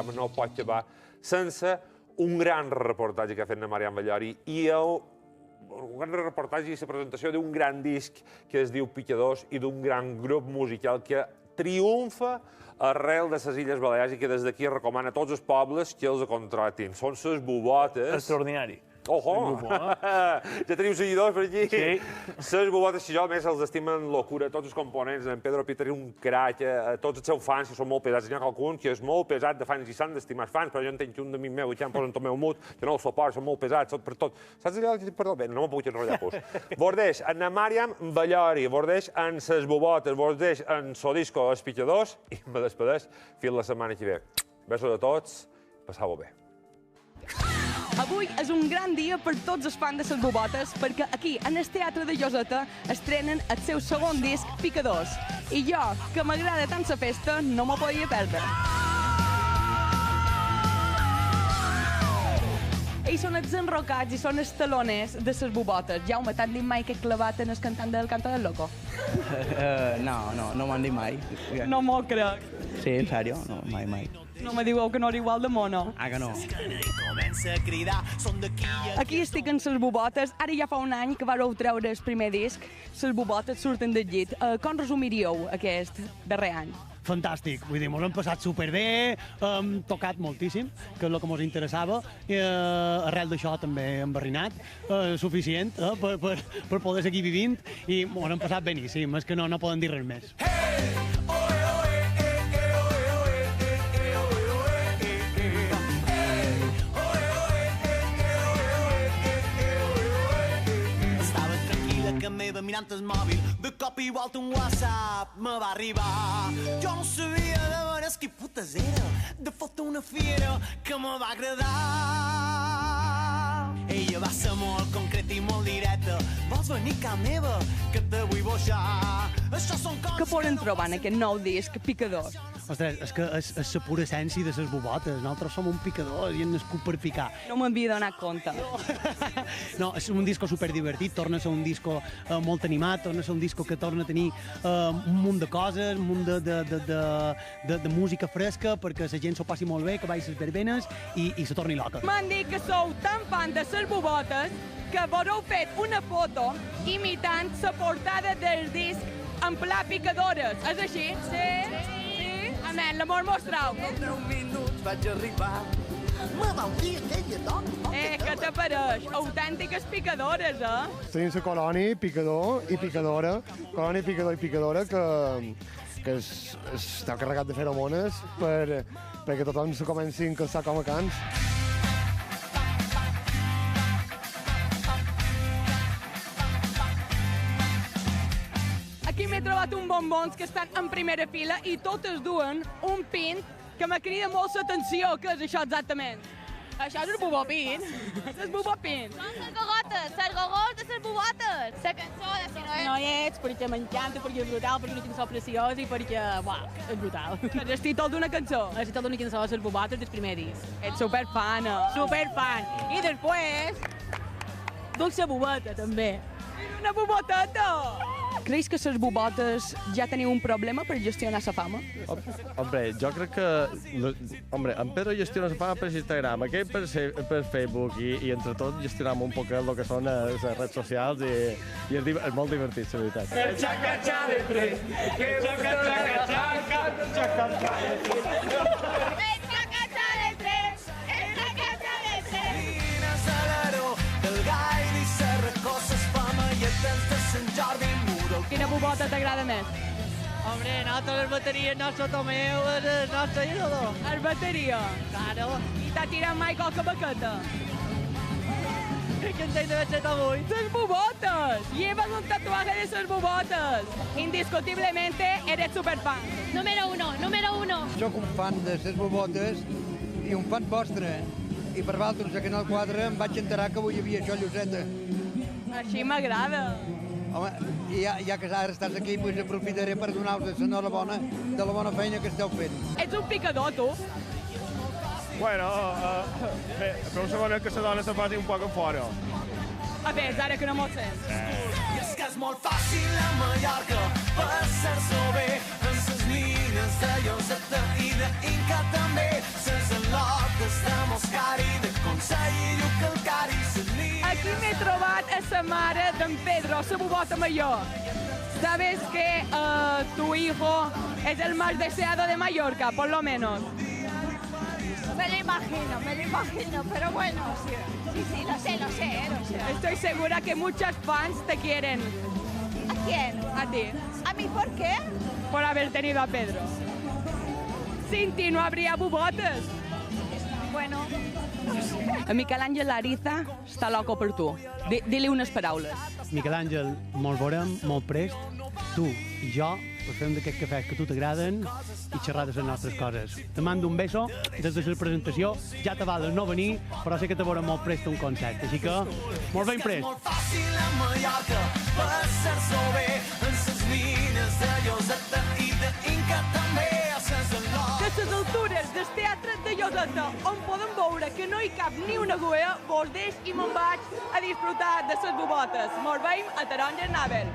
programa no pot acabar sense un gran reportatge que ha fet la Marian Vallori i un gran reportatge i la presentació d'un gran disc que es diu Picadors i d'un gran grup musical que triomfa arrel de les Illes Balears i que des d'aquí recomana a tots els pobles que els contratin. Són les Bubotes. Extraordinari. Ojo! Ja teniu seguidors per aquí? Sí. Les Bubotes, si jo, a més, els estimen locura, tots els components, en Pedro Peter és un crac, tots els seus fans, que són molt pesats. N'hi ha qualcun que és molt pesat de fans i s'han d'estimar els fans, però jo entenc que un d'amic meu, que em posen tot meu mut, que no el suport, són molt pesats, tot per tot. Saps allò que per bé? No m'ho puc enrotllar, pues. Bordeix en Marian Vallori, bordeix en les Bubotes, bordeix en so disco Els Picadors i me despedeix fins la setmana que ve. Besos a tots, passau-ho bé. Avui és un gran dia per tots els fans de les Bubotes perquè aquí, en el Teatre de Lloseta, estrenen el seu segon disc, Picadors. I jo, que m'agrada tant la festa, no m'ho podia perdre. Ells són els enrocats i són els taloners de les Bubotes. Jaume, t'han dit mai que he clavat en el cantant del Canto del Loco? No m'han dit mai. No m'ho crec. Sí, en sèrio? No, mai. No me diuen que no era igual de mono. Ah, que no? Aquí estic en les Bubotes. Ara ja fa un any que vareu treure el primer disc. Les Bubotes surten del llit. Com resumiríeu aquest darrer any? Fantàstic, vull dir, ens hem passat superbé, hem tocat moltíssim, que és el que ens interessava, i arrel d'això també hem barrinat, suficient per poder seguir vivint, i ens hem passat beníssim, és que no poden dir res més. Mirant el mòbil, de cop i volta un WhatsApp me va arribar. Jo no sabia de veres qui putes era, de foto una fiera que me va agradar. Ella va ser molt concreta i molt directa. Vols venir a casa meva, que te vull boixar. Això són coses que poden trobar en aquest nou disc, Picadors? Ostres, és que és la pura essència de les Bubotes. Nosaltres som un picador i hem nascut per picar. No m'havia donat compte. No, és un disco superdivertit, torna a ser un disco molt animat, torna a ser un disco que torna a tenir un munt de coses, un munt de música fresca perquè la gent s'ho passi molt bé, que vagi les verbenes i se torni loca. M'han dit que sou tan fan de les Bubotes que haureu fet una foto imitant la portada del disc en pla Picadores. És així? Sí. Anem, l'amor mostrau. En 10 minuts vaig arribar. Me vau dir aquella dona. Què t'apareix? Autèntiques picadores, Tenim la colònia, picador i picadora. Colònia, picador i picadora que està carregat de feromones perquè tothom se comenci a encalçar com a cans. Aquí m'he trobat un bombons que estan en primera fila i totes duen un pin que me crida molt l'atenció. Què és això exactament? Això és el bubopin. És bubopin. Són les gogotes de les Bubotes. La cançó de si no és... No hi ets perquè m'encanta, perquè és brutal, perquè és una cançó preciosa i perquè, és brutal. És el títol d'una cançó. És el títol d'una cançó de les Bubotes del primer disc. Ets superfana. Superfan. I després, dulce bubeta, també. Una buboteta! Creus que les Bubotes ja teniu un problema per gestionar la fama? Hombre, jo crec que... en Pedro gestiona la fama per Instagram, aquell per Facebook i entre tot gestionam un poc el que són les redes socials i és molt divertit, la veritat. El xaca-xà de tres, que busca xaca-xaca, el xaca-xà de tres. El xaca-xà de tres, el xaca-xà de tres. Quina salaró del gaire i serracó, ses famalletes de Sant Jordi Muro. Quina bubota t'agrada més? Hombre, nosaltres les bateries, nostre Tomeu és el nostre ídolo. El bateria? Claro. I t'ha tirat mai qualque baqueta? ¿Qué te debe ser avui? ¡Ses Bubotes! Llevas un tatuaje de sus Bubotes. Indiscutiblemente eres superfan. Número uno. Soc un fan de ses Bubotes i un fan vostre. I per vosaltres, a Canal 4, em vaig enterar que avui hi havia això a Lloseta. Així m'agrada. Home, i ja que ara estàs aquí, doncs aprofitaré per donar-vos l'enhorabona de la bona feina que esteu fent. Ets un picador, tu? Bueno, bé, però segona que la dona se faci un poc fora. A veure, ara que no m'ho sents. I és que és molt fàcil a Mallorca passar-s'ho bé amb ses nines de Lloseta i d'Inca també. Ses la mare d'en Pedro, la bubota mayor. ¿Sabes que tu hijo es el más deseado de Mallorca, por lo menos? Me lo imagino, pero bueno, sí, lo sé. Estoy segura que muchas fans te quieren. ¿A quién? A ti. ¿A mí por qué? Por haber tenido a Pedro. Sin ti no habría bubotes. Bueno, no sé. A Miquel Àngel Ariza està loco per tu. Dile unes paraules. Miquel Àngel, molt veurem, molt prest, tu i jo, per fer un d'aquests cafès que a tu t'agraden i xerrar de les nostres coses. Te mando un beso des de la presentació, ja te vales no venir, però sé que te veurem molt prest un concert, així que molt ben prest. Molt fàcil a Mallorca, passar-s'ho bé en ses mines de Lloseta i d'Inca també a ses Alòs. De les altures del teatre de Lloseta, on podem veure que no hi cap ni una guea, vos deix i me'n vaig a disfrutar de les bubotes. Mos veiem a Taronges Navel.